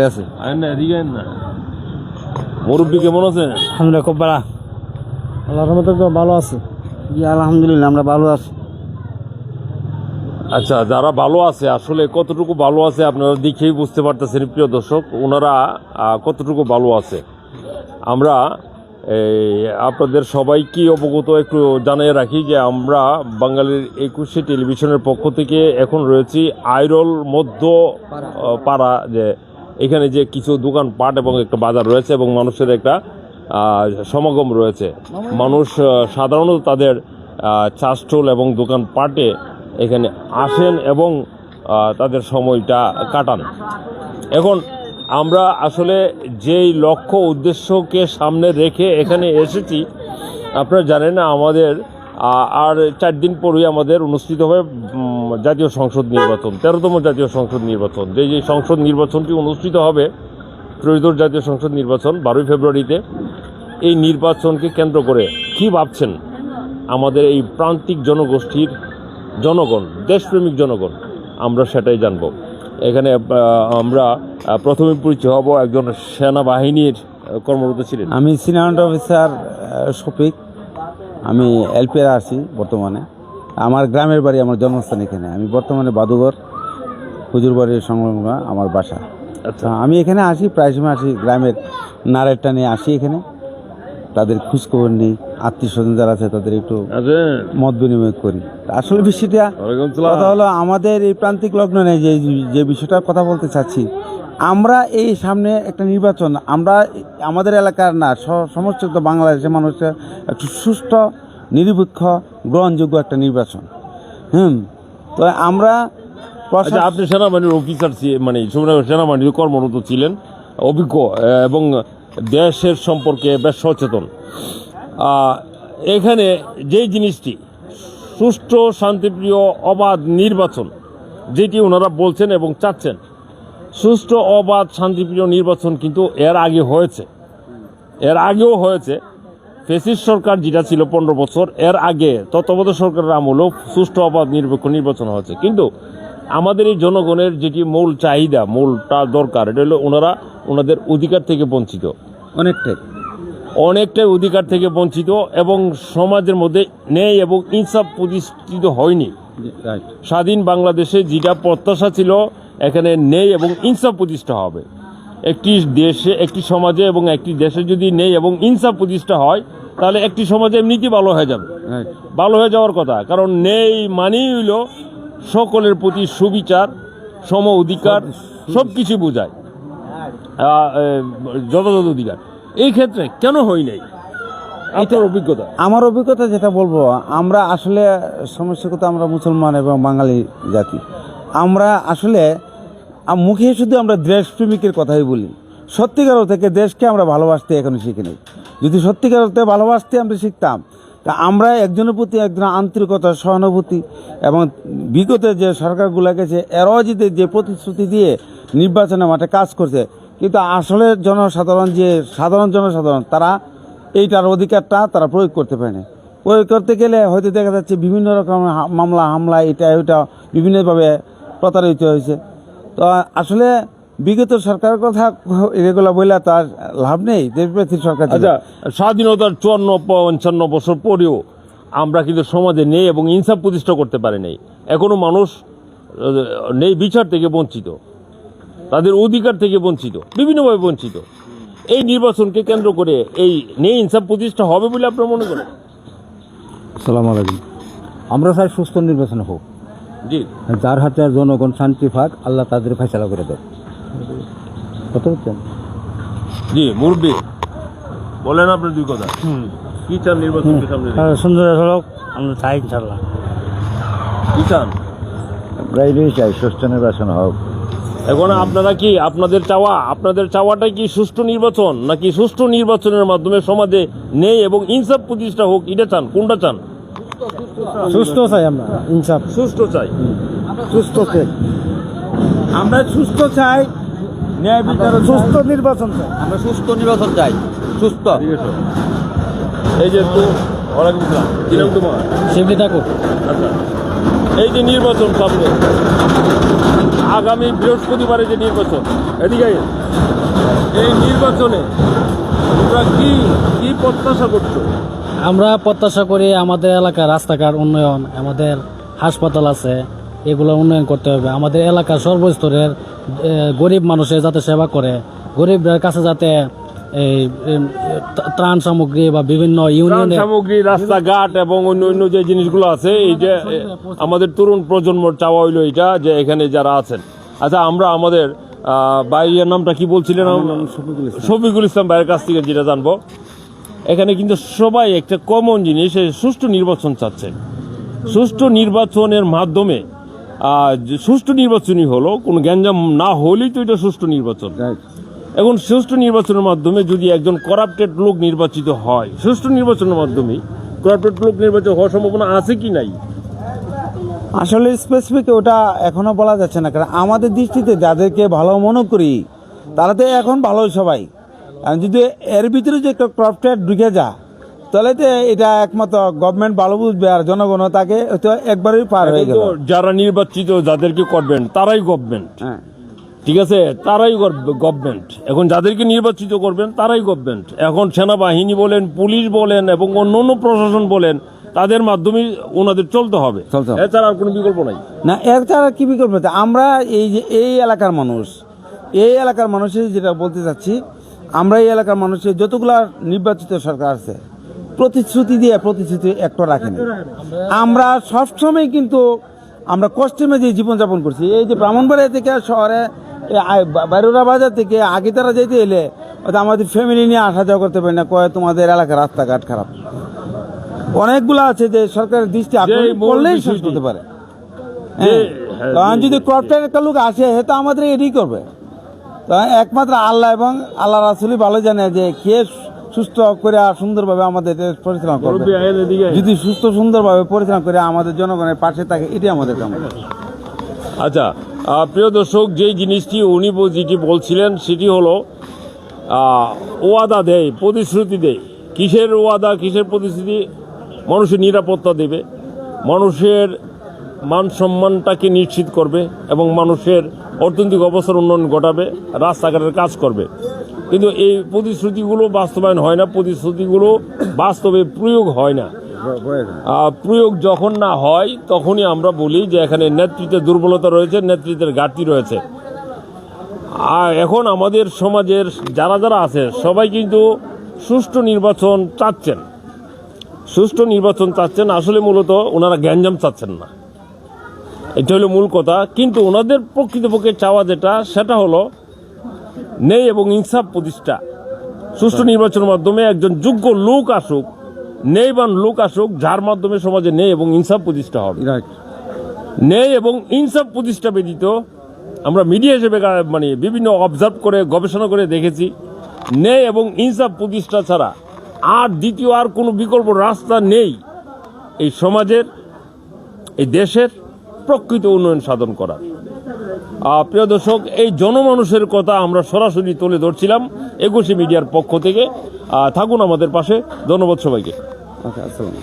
আছে। মুরব্বী কেমন আছেন? আলহামদুলিল্লাহ খুব ভালো, আল্লাহর রহমতে তো ভালো আছে। জি আলহামদুলিল্লাহ আমরা ভালো আছি। আচ্ছা, যারা ভালো আছে আসলে কতটুকু ভালো আছে আপনারা দেখেই বুঝতে পারতেছেন প্রিয় দর্শক, ওনারা কতটুকু ভালো আছে। আমরা আপনাদের সবাইকে অবগত একটু জানিয়ে রাখি যে আমরা বাঙালির 21শে টেলিভিশনের পক্ষ থেকে এখন রয়েছি আইরল মধ্য পাড়া, যে এখানে যে কিছু দোকানপাট এবং একটা বাজার রয়েছে এবং মানুষের একটা সমাগম রয়েছে। মানুষ সাধারণত তাদের চা স্টল এবং দোকানপাটে এখানে আসেন এবং তাদের সময়টা কাটান। এখন আমরা আসলে যেই লক্ষ্য উদ্দেশ্যকে সামনে রেখে এখানে এসেছি, আপনারা জানেন না আমাদের আর 4 দিন পরেই আমাদের অনুষ্ঠিত হবে জাতীয় সংসদ নির্বাচন, 13তম জাতীয় সংসদ নির্বাচন। যে সংসদ নির্বাচনটি অনুষ্ঠিত হবে, ত্রয়োদশ জাতীয় সংসদ নির্বাচন 12 ফেব্রুয়ারিতে। এই নির্বাচনকে কেন্দ্র করে কি ভাবছেন আমাদের এই প্রান্তিক জনগোষ্ঠীর জনগণ, দেশপ্রেমিক জনগণ, আমরা সেটাই জানব। এখানে আমরা প্রথমে পরিচয় হব, একজন সেনাবাহিনীর কর্মরত ছিলেন। আমি সিনিয়র অফিসার শফিক, আমি এলপিআর আছি বর্তমানে। আমার গ্রামের বাড়ি, আমার জন্মস্থান এখানে। আমি বর্তমানে বাদুঘর হুজুরবাড়ির সংলগ্ন আমার বাসা। আচ্ছা, আমি এখানে আসি, প্রায় সময় আসি, গ্রামের নারেরটা নিয়ে আসি এখানে, তাদের খোঁজখবর নিই, আত্মীয় স্বজন যারা আছে তাদের একটু মত বিনিময় করি। আসলে বিষয়টা কথা হলো আমাদের এই প্রান্তিক লগ্ন নেই, যে বিষয়টার কথা বলতে চাচ্ছি, আমরা এই সামনে একটা নির্বাচন, আমরা আমাদের এলাকার না, সমস্ত বাংলাদেশের মানুষের একটু সুষ্ঠু, নিরপেক্ষ, গ্রহণযোগ্য একটা নির্বাচন। তো আমরা আপনি সেনাবাহিনীর অফিসার, মানে সেনাবাহিনীর কর্মরত ছিলেন, অভিজ্ঞ এবং দেশের সম্পর্কে বেশ সচেতন। এখানে যেই জিনিসটি সুষ্ঠু, শান্তিপ্রিয়, অবাধ নির্বাচন যেটি ওনারা বলছেন এবং চাচ্ছেন, সুষ্ঠু, অবাধ, শান্তিপ্রিয় নির্বাচন কিন্তু এর আগেও হয়েছে। ফ্যাসিস্ট সরকার যেটা ছিল 15 বছর, এর আগে তত্ত্বাবধায়ক সরকারের আমলেও সুষ্ঠু, অবাধ, নিরপেক্ষ নির্বাচন হয়েছে। কিন্তু আমাদের এই জনগণের যেটি মূল চাহিদা, মূলটা দরকার, এটা হলো ওনাদের অধিকার থেকে বঞ্চিত, অনেকটাই অধিকার থেকে বঞ্চিত, এবং সমাজের মধ্যে ন্যায় এবং ইনসাফ প্রতিষ্ঠিত হয়নি। স্বাধীন বাংলাদেশে যেটা প্রত্যাশা ছিল, এখানে ন্যায় এবং ইনসাফ প্রতিষ্ঠা হবে। একটি দেশে, একটি সমাজে এবং একটি দেশে যদি ন্যায় এবং ইনসাফ প্রতিষ্ঠা হয়, তাহলে একটি সমাজে এমনিতেই ভালো হয়ে যাবে, ভালো হয়ে যাওয়ার কথা। কারণ ন্যায় মানেই হইল সকলের প্রতি সুবিচার, সম অধিকার, সব কিছু বোঝায়, যথাযথ অধিকার। এই ক্ষেত্রে কেন হয় নাই, এটার অভিজ্ঞতা? আমার অভিজ্ঞতা যেটা বলবো, আমরা আসলে সমস্যা কথা, আমরা মুসলমান এবং বাঙালি জাতি, আমরা আসলে মুখে শুধু আমরা দেশপ্রেমিকের কথাই বলি, সত্যিকার থেকে দেশকে আমরা ভালোবাসতে এখনো শিখি নাই। যদি সত্যিকার অর্থে ভালোবাসতে আমরা শিখতাম, তা আমরা একজনের প্রতি একজন আন্তরিকতা, সহানুভূতি, এবং বিগত যে সরকারগুলো গেছে এরাও যদি যে প্রতিশ্রুতি দিয়ে নির্বাচনের মাঠে কাজ করছে, কিন্তু আসলে সাধারণ জনসাধারণ তারা এইটার অধিকারটা তারা প্রয়োগ করতে পারেনি। প্রয়োগ করতে গেলে হয়তো দেখা যাচ্ছে বিভিন্ন রকম মামলা হামলা, এটা ওইটা বিভিন্নভাবে প্রতারিত হয়েছে। তো আসলে বিগত সরকারের কথা এগুলো বললে তার লাভ নেই, দেশব্যাপী সরকার। আচ্ছা, স্বাধীনতার 54-55 বছর পরেও আমরা কিন্তু সমাজে নেই এবং ইনসাফ প্রতিষ্ঠা করতে পারি নাই। এখনো মানুষ নেই বিচার থেকে বঞ্চিত, তাদের অধিকার থেকে বঞ্চিত, বিভিন্নভাবে বঞ্চিত। এই নির্বাচনকে কেন্দ্র করে এই নেই ইনসাফ প্রতিষ্ঠা হবে বলে আপনারা মনে করেন? আসসালামু আলাইকুম। আমরা চাই সুস্থ নির্বাচন হোক, জি, যার হাতে জনগণ শান্তি পাক, আল্লাহ তাদের ফয়সালা করে দেয়। কথা বলছেন? জি, মুরব্বী বলেন আপনার দুই কথা। কি চান নির্বাচনকে সামনে রেখে? সুন্দর হোক, আমরা চাই ইনশাল্লাহ। কি চান? আমরা এটাই চাই, সুস্থ নির্বাচন হোক। এখন আপনারা কি, আপনাদের চাওয়াটাই কি সুষ্ঠু নির্বাচন, নাকি সুষ্ঠু নির্বাচনের মাধ্যমে সমাজে নেই এবং ইনসাফ প্রতিষ্ঠা হোক, এটা চান? কোনটা চান? সুস্থ চাই আমরা, ইনসাফ। সুস্থ চাই, সুস্থ চাই আমরা, সুস্থ চাই, ন্যায় বিচার, সুস্থ নির্বাচন চাই আমরা, সুস্থ নির্বাচন চাই, সুস্থ। এই যে তো ওয়ালাইকুম আসসালাম, কি নাম তোমার? শিবলি ঠাকুর। আচ্ছা, এই যে নির্বাচন সামনে, আগামী বৃহস্পতিবারে যে নির্বাচন, এদিকে আইন। এই নির্বাচনে তোমরা কি কি প্রত্যাশা করছো? আমরা প্রত্যাশা করি আমাদের এলাকার রাস্তাঘাট উন্নয়ন, আমাদের হাসপাতাল আছে, এগুলো উন্নয়ন করতে হবে। আমাদের এলাকার সর্বস্তরের গরিব মানুষের যাতে সেবা করে, গরিবদের কাছে যাতে এই ত্রাণ সামগ্রী বা বিভিন্ন ত্রাণ ইউনিয়নের সামগ্রী, রাস্তাঘাট এবং অন্য অন্য যে জিনিসগুলো আছে, এই যে আমাদের তরুণ প্রজন্মর চাওয়া হইলো এটা, যে এখানে যারা আছেন। আচ্ছা, আমরা আমাদের ভাইয়ের নামটা কি বলছিলেন? শফিকুল ইসলাম ভাইয়ের কাছ থেকে যেটা জানবো, এখানে কিন্তু সবাই একটা কমন জিনিস, সুষ্ঠু নির্বাচন চাচ্ছে। সুষ্ঠু নির্বাচনের মাধ্যমে সুষ্ঠু নির্বাচনই হলো, কোনো গ্যাঞ্জাম না হলেই তো এটা সুষ্ঠু নির্বাচন। এখন সুষ্ঠু নির্বাচনের মাধ্যমে যদি একজন করাপ্টেড লোক নির্বাচিত হয়, সুষ্ঠু নির্বাচনের মাধ্যমে করাপ্টেড লোক নির্বাচিত হওয়ার সম্ভাবনা আছে কি নাই? আসলে স্পেসিফিক ওটা এখনো বলা যাচ্ছে না, কারণ আমাদের দৃষ্টিতে যাদেরকে ভালো মনে করি তারা তো এখন ভালোই সবাই। আর যদি এর ভিতরে যে ক্রাফটেড ঢুকে যা, তাহলে তো এটা একমাত্র গভর্নমেন্ট ভালো বুঝবে, আর জনগণ তাকে হয়তো একবারই পার হয়ে গেল। তো যারা নির্বাচিত, যাদেরকে করবেন তারাই গভর্নমেন্ট, হ্যাঁ, ঠিক আছে, তারাই গভর্নমেন্ট। এখন যাদেরকে নির্বাচিত করবেন তারাই গভর্নমেন্ট। এখন সেনাবাহিনী বলেন, পুলিশ বলেন এবং অন্য অন্য প্রশাসন বলেন, তাদের মাধ্যমে ওনাদের চলতে হবে, চলতে হবে। এছাড়া আর কোনো বিকল্প নাই। না এর ছাড়া কি বিকল্প আছে? আমরা এই যে এই এলাকার মানুষের যেটা বলতে চাচ্ছি, আমরা এই এলাকার মানুষের যতগুলা নির্বাচিত সরকার আছে, প্রতিশ্রুতি দিয়ে প্রতিশ্রুতি একটা রাখেনি। আমরা সবসময় কিন্তু আমরা কষ্টের মাঝে জীবনযাপন করছি। এই যে ব্রাহ্মণবাড়িয়া থেকে শহরে বাইরুরা বাজার থেকে আগে তারা যেতে এলে হয়তো আমাদের ফ্যামিলি নিয়ে আসা যাওয়া করতে পারি না, কয় তোমাদের এলাকার রাস্তাঘাট খারাপ। অনেকগুলো আছে যে সরকারের দৃষ্টি আকর্ষণ করলেই শেষ করতে পারে। কারণ যদি ক্রপটার একটা লোক আসে, তো আমাদের এটাই করবে। তো একমাত্র আল্লাহ এবং আল্লাহ রাসূলই ভালো জানে যে কে সুস্থ করে সুন্দরভাবে আমাদের দেশ পরিচালনা করবে। যদি সুস্থ সুন্দরভাবে পরিচালনা করে আমাদের জনগণের পাশে থাকে, এটাই আমাদের কাম। আচ্ছা, প্রিয় দর্শক, যেই জিনিসটি উনি যেটি বলছিলেন সেটি হলো ওয়াদা দেয়, প্রতিশ্রুতি দেয়। কিসের ওয়াদা, কিসের প্রতিশ্রুতি? মানুষের নিরাপত্তা দেবে, মানুষের মান সম্মানটাকে নিশ্চিত করবে এবং মানুষের অর্থনৈতিক অবস্থার উন্নয়ন ঘটাবে, রাস্তাঘাটের কাজ করবে। কিন্তু এই প্রতিশ্রুতিগুলো বাস্তবায়ন হয় না, প্রতিশ্রুতিগুলো বাস্তবে প্রয়োগ হয় না। প্রয়োগ যখন না হয় তখনই আমরা বলি যে এখানে নেতৃত্বের দুর্বলতা রয়েছে, নেতৃত্বের ঘাটতি রয়েছে। আর এখন আমাদের সমাজের যারা যারা আছে সবাই কিন্তু সুষ্ঠু নির্বাচন চাচ্ছেন, সুষ্ঠু নির্বাচন চাচ্ছেন। আসলে মূলত ওনারা গ্যাঞ্জাম চাচ্ছেন না, এটা হলো মূল কথা। কিন্তু ওনাদের প্রকৃতপক্ষে চাওয়া যেটা, সেটা হলো ন্যায় এবং ইনসাফ প্রতিষ্ঠা। সুষ্ঠু নির্বাচনের মাধ্যমে একজন যোগ্য লোক আসুক, ন্যায়বান লোক আসুক, যার মাধ্যমে সমাজে ন্যায় এবং ইনসাফ প্রতিষ্ঠা হবে। ন্যায় এবং ইনসাফ প্রতিষ্ঠা ব্যতীত আমরা মিডিয়া হিসেবে মানে বিভিন্ন অবজার্ভ করে গবেষণা করে দেখেছি, ন্যায় এবং ইনসাফ প্রতিষ্ঠা ছাড়া আর দ্বিতীয় আর কোনো বিকল্প রাস্তা নেই এই সমাজের, এই দেশের প্রকৃত উন্নয়ন সাধন করার। প্রিয় দর্শক, এই জনমানুষের কথা আমরা সরাসরি তুলে ধরছিলাম 21 মিডিয়ার পক্ষ থেকে। থাকুন আমাদের পাশে। ধন্যবাদ সবাইকে। ওকে, আসসালাম।